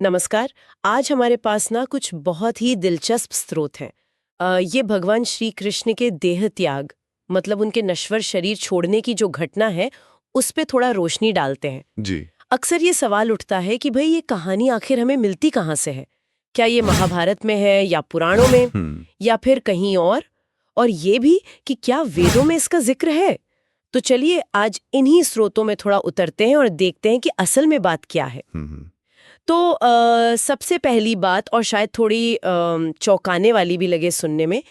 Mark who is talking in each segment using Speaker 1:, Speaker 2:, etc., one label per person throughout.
Speaker 1: नमस्कार। आज हमारे पास ना कुछ बहुत ही दिलचस्प स्रोत हैं। ये भगवान श्री कृष्ण के देह त्याग, मतलब उनके नश्वर शरीर छोड़ने की जो घटना है, उस पे थोड़ा रोशनी डालते हैं।
Speaker 2: जी।
Speaker 1: अक्सर ये सवाल उठता है कि भाई ये कहानी आखिर हमें मिलती कहाँ से है? क्या ये महाभारत में है या पुराणों में या फिर कहीं और ये भी कि क्या वेदों में इसका जिक्र है? तो चलिए आज इन्हीं स्रोतों में थोड़ा उतरते हैं और देखते हैं कि असल में बात क्या है। तो सबसे पहली बात और शायद थोड़ी चौंकाने वाली भी लगे सुनने में,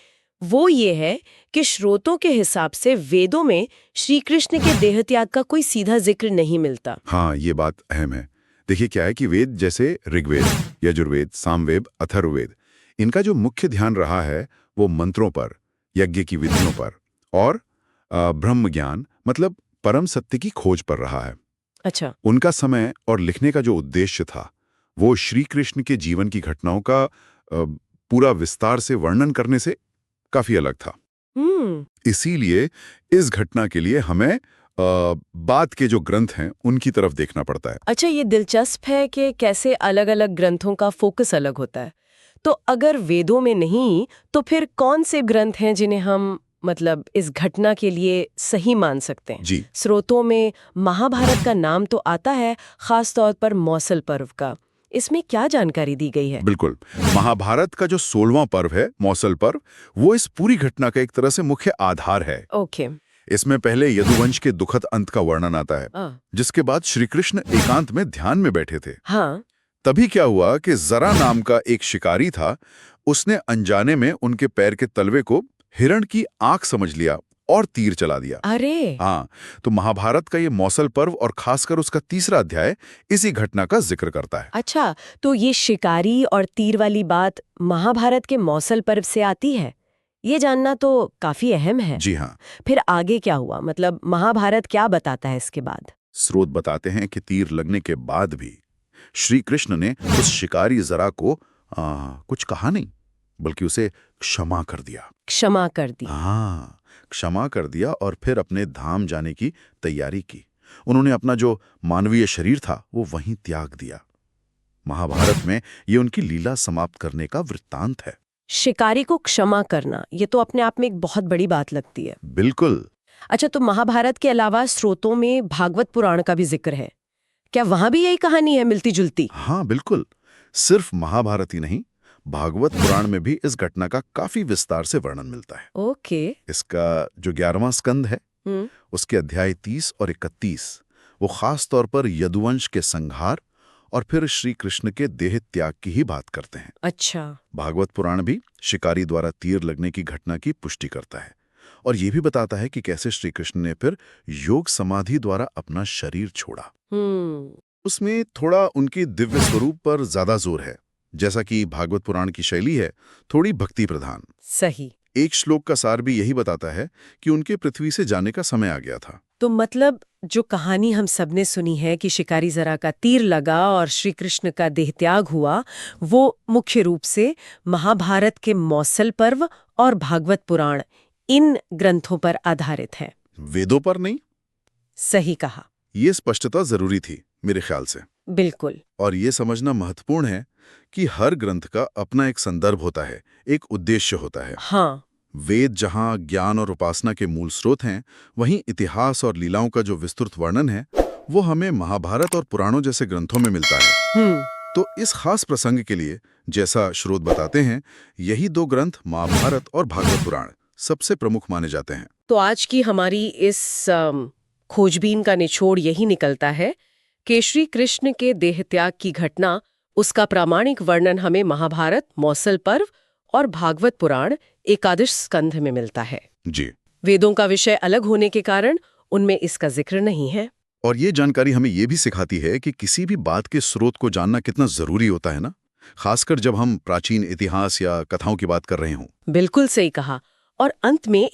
Speaker 1: वो ये है कि स्रोतों के हिसाब से वेदों में श्री कृष्ण के देहत्याग का कोई सीधा जिक्र नहीं मिलता।
Speaker 2: हाँ, ये बात अहम है। देखिए क्या है कि वेद जैसे ऋग्वेद, यजुर्वेद, सामवेद, अथर्ववेद, इनका जो मुख्य ध्यान रहा है वो मंत्रों पर, यज्ञ की विधियों पर और ब्रह्म ज्ञान मतलब परम सत्य की खोज पर रहा है।
Speaker 1: अच्छा।
Speaker 2: उनका समय और लिखने का जो उद्देश्य था वो श्री कृष्ण के जीवन की घटनाओं का पूरा विस्तार से वर्णन करने से काफी अलग था। इसीलिए इस घटना के लिए हमें बाद के जो ग्रंथ हैं उनकी तरफ देखना पड़ता है।
Speaker 1: अच्छा, ये दिलचस्प है कि कैसे अलग-अलग ग्रंथों का फोकस अलग होता है। तो अगर वेदों में नहीं, तो फिर कौन से ग्रंथ हैं जिन्हें हम मतलब इस घटना के लिए सही मान सकते हैं?
Speaker 2: जी।
Speaker 1: स्रोतों में महाभारत का नाम तो आता है, खास तौर पर मौसल पर्व का। इसमें क्या जानकारी दी गई है?
Speaker 2: बिल्कुल। महाभारत का जो 16वां पर्व है, मौसल पर्व, वो इस पूरी घटना का एक तरह से मुख्य आधार है।
Speaker 1: ओके।
Speaker 2: इसमें पहले यदुवंश के दुखद अंत का वर्णन आता है, जिसके बाद श्री कृष्ण एकांत में ध्यान में बैठे थे।
Speaker 1: हाँ।
Speaker 2: तभी क्या हुआ कि जरा नाम का एक शिकारी था, उसने अनजाने में उनके पैर के तलवे को हिरण की आंख समझ लिया और तीर चला दिया।
Speaker 1: अरे!
Speaker 2: हाँ, तो महाभारत का ये मौसल पर्व और खासकर उसका 3रा अध्याय इसी घटना का जिक्र करता है।
Speaker 1: अच्छा, तो ये शिकारी और तीर वाली बात महाभारत के मौसल पर्व से आती है? ये जानना तो काफी अहम है।
Speaker 2: जी हाँ।
Speaker 1: फिर आगे क्या हुआ? मतलब महाभारत क्या बताता है इसके बाद?
Speaker 2: स्रोत बताते हैं कि तीर लगने के बाद भी श्री कृष्ण ने उस शिकारी जरा को कुछ कहा नहीं, बल्कि उसे क्षमा कर दिया।
Speaker 1: क्षमा कर दी।
Speaker 2: हाँ, क्षमा कर दिया और फिर अपने धाम जाने की तैयारी की। उन्होंने अपना जो मानवीय शरीर था वो वहीं त्याग दिया। महाभारत में ये उनकी लीला समाप्त करने का वृत्तांत है।
Speaker 1: शिकारी को क्षमा करना, ये तो अपने आप में एक बहुत बड़ी बात लगती है।
Speaker 2: बिल्कुल।
Speaker 1: अच्छा, तो महाभारत के अलावा स्रोतों में भागवत पुराण का भी जिक्र है। क्या वहां भी यही कहानी है, मिलती जुलती?
Speaker 2: हाँ बिल्कुल। सिर्फ महाभारत ही नहीं, भागवत पुराण में भी इस घटना का काफी विस्तार से वर्णन मिलता है।
Speaker 1: ओके।
Speaker 2: इसका जो 11वां स्कंद है, उसके अध्याय 30 और 31 वो खास तौर पर यदुवंश के संहार और फिर श्री कृष्ण के देह त्याग की ही बात करते हैं।
Speaker 1: अच्छा।
Speaker 2: भागवत पुराण भी शिकारी द्वारा तीर लगने की घटना की पुष्टि करता है और ये भी बताता है कि कैसे श्री कृष्ण ने फिर योग समाधि द्वारा अपना शरीर छोड़ा। उसमें थोड़ा उनकी दिव्य स्वरूप पर ज्यादा जोर है, जैसा कि भागवत पुराण की शैली है, थोड़ी भक्ति प्रधान।
Speaker 1: सही।
Speaker 2: एक श्लोक का सार भी यही बताता है कि उनके पृथ्वी से जाने का समय आ गया था।
Speaker 1: तो मतलब जो कहानी हम सबने सुनी है कि शिकारी जरा का तीर लगा और श्री कृष्ण का देहत्याग हुआ, वो मुख्य रूप से महाभारत के मौसल पर्व और भागवत पुराण, इन ग्रंथों पर आधारित है।
Speaker 2: वेदों पर नहीं।
Speaker 1: सही कहा।
Speaker 2: ये स्पष्टता जरूरी थी मेरे ख्याल से।
Speaker 1: बिल्कुल।
Speaker 2: और ये समझना महत्वपूर्ण है कि हर ग्रंथ का अपना एक संदर्भ होता है, एक उद्देश्य होता है।
Speaker 1: हाँ।
Speaker 2: वेद जहाँ ज्ञान और उपासना के मूल स्रोत हैं, वहीं इतिहास और लीलाओं का जो विस्तृत वर्णन है वो हमें महाभारत और पुराणों जैसे ग्रंथों में मिलता है। तो इस खास प्रसंग के लिए, जैसा स्रोत बताते हैं, यही 2 ग्रंथ महाभारत और भागवत पुराण सबसे प्रमुख माने जाते हैं।
Speaker 1: तो आज की हमारी इस खोजबीन का निचोड़ यही निकलता है कि श्री कृष्ण के देहत्याग की घटना, उसका प्रामाणिक वर्णन हमें महाभारत, मौसल पर्व और भागवत पुराण एकादश स्कंध में मिलता है।
Speaker 2: जी।
Speaker 1: वेदों का विषय अलग होने के कारण उनमें इसका जिक्र नहीं है।
Speaker 2: और ये जानकारी हमें ये भी सिखाती है कि किसी भी बात के स्रोत को जानना कितना जरूरी होता है ना, खासकर जब हम प्राचीन इतिहास या कथाओं की बात कर रहे हों।
Speaker 1: बिल्कुल सही कहा। और अंत में